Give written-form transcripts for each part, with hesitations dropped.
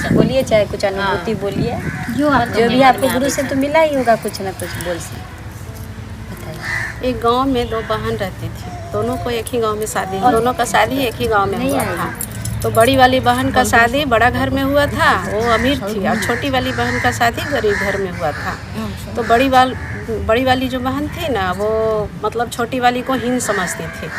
बोलिए, चाहे कुछ अनुभूति बोलिए, जो भी आपको गुरु से तो मिला ही होगा, कुछ ना कुछ बोल से बताइए। एक गांव में दो बहन रहती थी, दोनों को एक ही गांव में शादी, दोनों का शादी एक ही गांव में हुआ था। तो बड़ी वाली बहन का शादी बड़ा घर में हुआ था, वो अमीर थी, और छोटी वाली बहन का शादी गरीब घर में हुआ था। तो बड़ी वाली जो बहन थी ना, वो मतलब छोटी वाली को हीन समझती थी,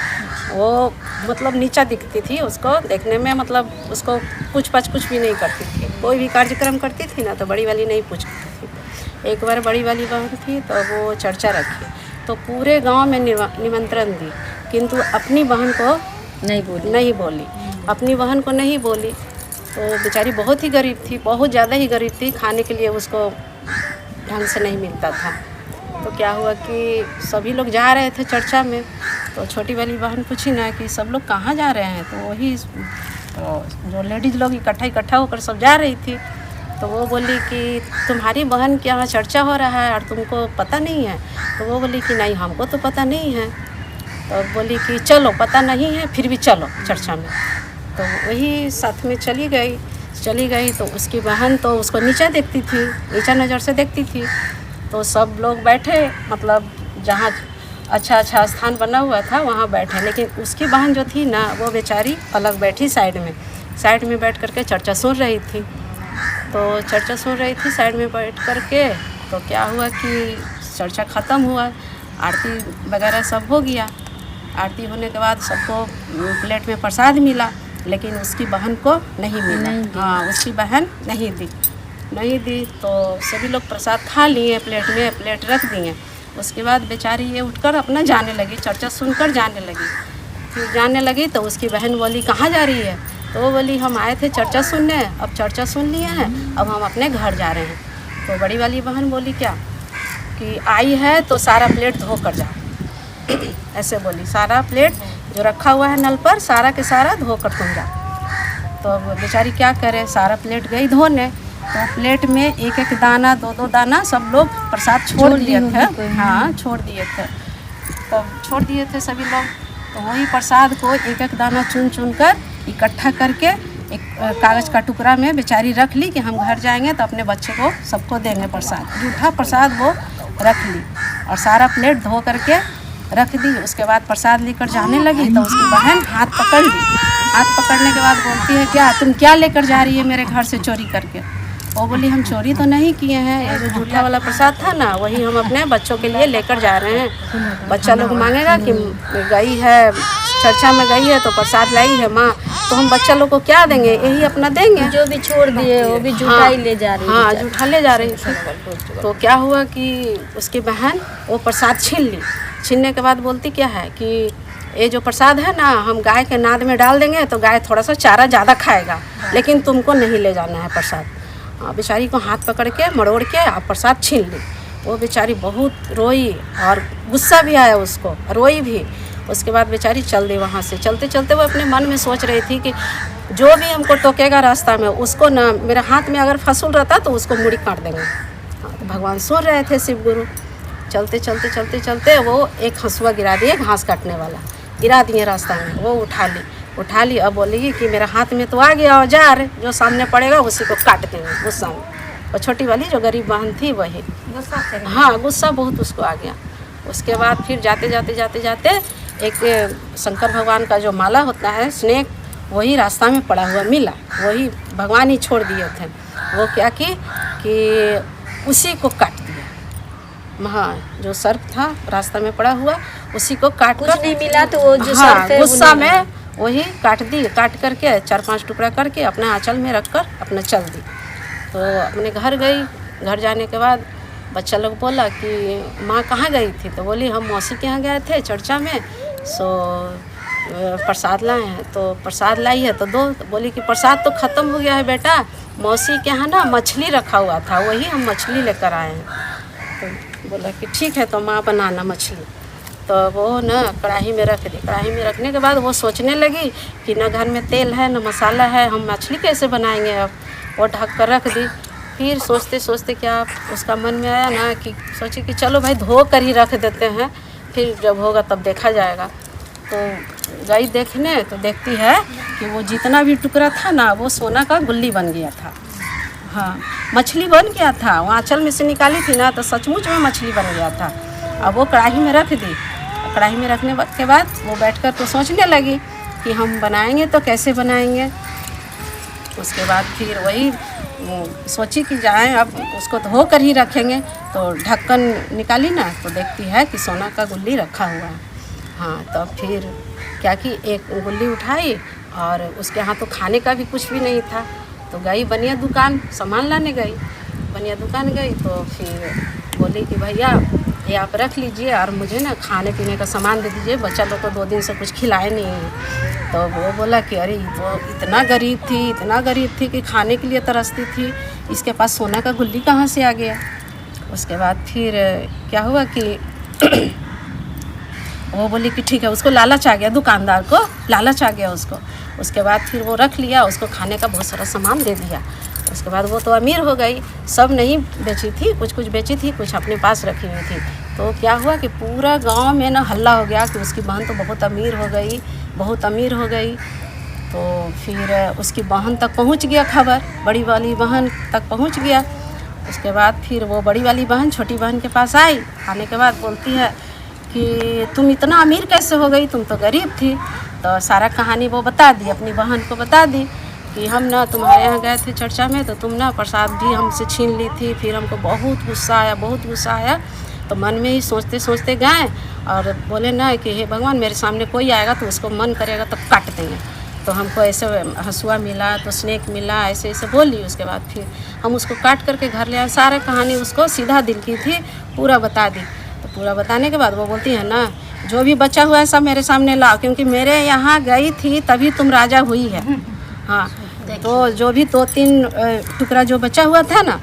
वो मतलब नीचा दिखती थी उसको देखने में, मतलब उसको पूछ पाछ कुछ भी नहीं करती थी। कोई भी कार्यक्रम करती थी ना तो बड़ी वाली नहीं पूछती थी। एक बार बड़ी वाली बहन थी तो वो चर्चा रखी, तो पूरे गांव में निमंत्रण दी, किंतु अपनी बहन को नहीं बोली, अपनी बहन को नहीं बोली। तो बेचारी बहुत ही गरीब थी, बहुत ज़्यादा ही गरीब थी, खाने के लिए उसको ढंग से नहीं मिलता था। तो क्या हुआ कि सभी लोग जा रहे थे चर्चा में, तो छोटी वाली बहन पूछी ना कि सब लोग कहाँ जा रहे हैं, तो वही तो जो लेडीज़ लोग इकट्ठा होकर सब जा रही थी। तो वो बोली कि तुम्हारी बहन के यहाँ चर्चा हो रहा है और तुमको पता नहीं है। तो वो बोली कि नहीं, हमको तो पता नहीं है। तो बोली कि चलो, पता नहीं है फिर भी चलो चर्चा में। तो वही साथ में चली गई। तो उसकी बहन तो उसको नीचा देखती थी, नीचा नज़र से देखती थी। तो सब लोग बैठे, मतलब जहाँ अच्छा स्थान बना हुआ था वहाँ बैठे, लेकिन उसकी बहन जो थी ना, वो बेचारी अलग बैठी साइड में बैठ करके चर्चा सुन रही थी। तो चर्चा सुन रही थी साइड में बैठ करके। तो क्या हुआ कि चर्चा ख़त्म हुआ, आरती वगैरह सब हो गया। आरती होने के बाद सबको प्लेट में प्रसाद मिला, लेकिन उसकी बहन को नहीं मिला। हाँ, उसकी बहन नहीं दी। तो सभी लोग प्रसाद खा लिए, प्लेट रख दिए। उसके बाद बेचारी ये उठकर अपना जाने लगी, चर्चा सुनकर जाने लगी। फिर जाने लगी तो उसकी बहन बोली कहाँ जा रही है? तो वो बोली हम आए थे चर्चा सुनने, अब चर्चा सुन लिए हैं, अब हम अपने घर जा रहे हैं। तो बड़ी वाली बहन बोली क्या कि आई है तो सारा प्लेट धो कर जा ऐसे बोली, सारा प्लेट जो रखा हुआ है नल पर सारा के सारा धो कर तुम जा। तो बेचारी क्या करे, सारा प्लेट गई धोने। तो प्लेट में एक दाना, दो दाना सब लोग प्रसाद छोड़ दिए थे। हाँ, छोड़ दिए थे सभी लोग। तो वही प्रसाद को एक दाना चुन कर इकट्ठा करके एक कागज़ का टुकड़ा में बेचारी रख ली कि हम घर जाएंगे तो अपने बच्चे को सबको देंगे प्रसाद। जूठा प्रसाद वो रख ली और सारा प्लेट धो करके रख दी। उसके बाद प्रसाद लेकर जाने लगी तो उसकी बहन हाथ पकड़ ली। हाथ पकड़ने के बाद बोलती है क्या तुम क्या लेकर जा रही है मेरे घर से चोरी करके? वो बोली हम चोरी तो नहीं किए हैं, ये जो जूठा वाला प्रसाद था ना वही हम अपने बच्चों के लिए लेकर जा रहे हैं। बच्चा लोग मांगेगा कि गई है चर्चा में, गई है तो प्रसाद लाई है माँ, तो हम बच्चा लोग को क्या देंगे, यही अपना देंगे। जो भी छोड़ दिए वो भी जूठा ही ले जा रही है। हाँ, जूठा ले जा रही थी। तो क्या हुआ कि उसकी बहन वो प्रसाद छीन ली। छीनने के बाद बोलती क्या है कि ये जो प्रसाद है ना हम गाय के नाद में डाल देंगे तो गाय थोड़ा सा चारा ज़्यादा खाएगा, लेकिन तुमको नहीं ले जाना है प्रसाद। बेचारी को हाथ पकड़ के मरोड़ के आप प्रसाद छीन ली। वो बेचारी बहुत रोई और गुस्सा भी आया उसको, रोई भी। उसके बाद बेचारी चल दी वहाँ से। चलते चलते वो अपने मन में सोच रही थी कि जो भी हमको टोकेगा रास्ता में उसको ना, मेरे हाथ में अगर फंसूल रहता तो उसको मुड़ी काट देंगे। तो भगवान सुन रहे थे शिव गुरु। चलते वो एक हंसुआ गिरा दिए, घास काटने वाला गिरा दिए रास्ता में। वो उठा ली। अब बोलेगी कि मेरा हाथ में तो आ गया औजार, जो सामने पड़ेगा उसी को काट देंगे गुस्सा में। और छोटी वाली जो गरीब बहन थी वही गुस्सा बहुत उसको आ गया। उसके बाद फिर जाते एक शंकर भगवान का जो माला होता है स्नेक, वही रास्ता में पड़ा हुआ मिला, वही भगवान ही छोड़ दिए थे। वो क्या कि उसी को काट दिया। हाँ, जो सर्प था रास्ता में पड़ा हुआ उसी को काट कर नहीं मिला तो वो जो सर्प है गुस्सा में वही काट करके 4-5 टुकड़ा करके अपने आंचल में रखकर अपना चल दी। तो अपने घर गई। घर जाने के बाद बच्चा लोग बोला कि माँ कहाँ गई थी? तो बोली हम मौसी के यहाँ गए थे चर्चा में, सो प्रसाद लाए हैं। तो प्रसाद लाई है तो दो। तो बोली कि प्रसाद तो ख़त्म हो गया है बेटा, मौसी के यहाँ ना मछली रखा हुआ था, वही हम मछली लेकर आए हैं। तो बोला कि ठीक है तो माँ बनाना मछली। तो वो ना कढ़ाई में रख दी। कढ़ाई में रखने के बाद वो सोचने लगी कि ना घर में तेल है ना मसाला है, हम मछली कैसे बनाएंगे। अब वो ढक कर रख दी। फिर सोचते क्या उसका मन में आया ना कि सोची कि चलो भाई धो कर ही रख देते हैं, फिर जब होगा तब देखा जाएगा। तो गई देखने तो देखती है कि वो जितना भी टुकड़ा था ना वो सोना का गुल्ली बन गया था। हाँ, मछली बन गया था, वो आंचल में से निकाली थी ना, तो सचमुच में मछली बन गया था। अब वो कढ़ाई में रख दी। कढ़ाई में रखने के बाद वो बैठकर तो सोचने लगी कि हम बनाएंगे तो कैसे बनाएंगे। उसके बाद फिर वही सोची कि जाएं, अब उसको धो कर ही रखेंगे। तो ढक्कन निकाली ना, तो देखती है कि सोना का गुल्ली रखा हुआ है। हाँ, तो फिर क्या कि एक गुल्ली उठाई और उसके यहाँ तो खाने का भी कुछ भी नहीं था। तो गई बनिया दुकान, सामान लाने गई। बनिया दुकान गई तो फिर बोली कि भैया ये आप रख लीजिए और मुझे ना खाने पीने का सामान दे दीजिए, बच्चा लोग तो 2 दिन से कुछ खिलाए नहीं है। तो वो बोला कि अरे वो इतना गरीब थी कि खाने के लिए तरसती थी, इसके पास सोना का गुल्ली कहाँ से आ गया। उसके बाद फिर क्या हुआ कि वो बोली कि ठीक है, उसको लालच आ गया, दुकानदार को लालच आ गया उसको। उसके बाद फिर वो रख लिया, उसको खाने का बहुत सारा सामान दे दिया। उसके बाद वो तो अमीर हो गई, सब नहीं बेची थी, कुछ बेची थी, कुछ अपने पास रखी हुई थी। तो क्या हुआ कि पूरा गांव में ना हल्ला हो गया कि उसकी बहन तो बहुत अमीर हो गई। तो फिर उसकी बहन तक पहुंच गया खबर, बड़ी वाली बहन तक पहुंच गया। उसके बाद फिर वो बड़ी वाली बहन छोटी बहन के पास आई। आने के बाद बोलती है कि तुम इतना अमीर कैसे हो गई, तुम तो गरीब थी। तो सारा कहानी वो बता दी, अपनी बहन को बता दी कि हम ना तुम्हारे यहाँ गए थे चर्चा में, तो तुम ना प्रसाद भी हमसे छीन ली थी। फिर हमको बहुत गुस्सा आया। तो मन में ही सोचते गए और बोले ना कि हे भगवान, मेरे सामने कोई आएगा तो उसको मन करेगा तो काट देंगे। तो हमको ऐसे हंसुआ मिला, तो स्नेक मिला, ऐसे बोली। उसके बाद फिर हम उसको काट करके घर ले आए। सारा कहानी उसको सीधा दिल की थी, पूरा बता दी। तो पूरा बताने के बाद वो बोलती है ना, जो भी बचा हुआ है सब मेरे सामने लाओ, क्योंकि मेरे यहाँ गई थी तभी तुम राजा हुई है। हाँ, तो जो भी 2-3 टुकड़ा जो बचा हुआ था ना,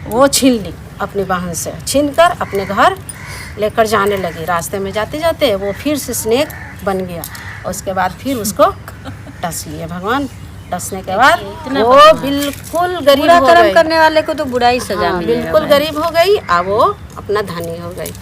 वो छीन ली अपनी बहन से, छीन कर अपने घर लेकर जाने लगी। रास्ते में जाते जाते वो फिर से स्नेक बन गया। उसके बाद फिर उसको डस लिए भगवान। डसने के बाद वो बिल्कुल गरीब हो गई। करने वाले को तो बुराई सजा मिलेगा। बिल्कुल गरीब हो गई, अब वो अपना धनी हो गई।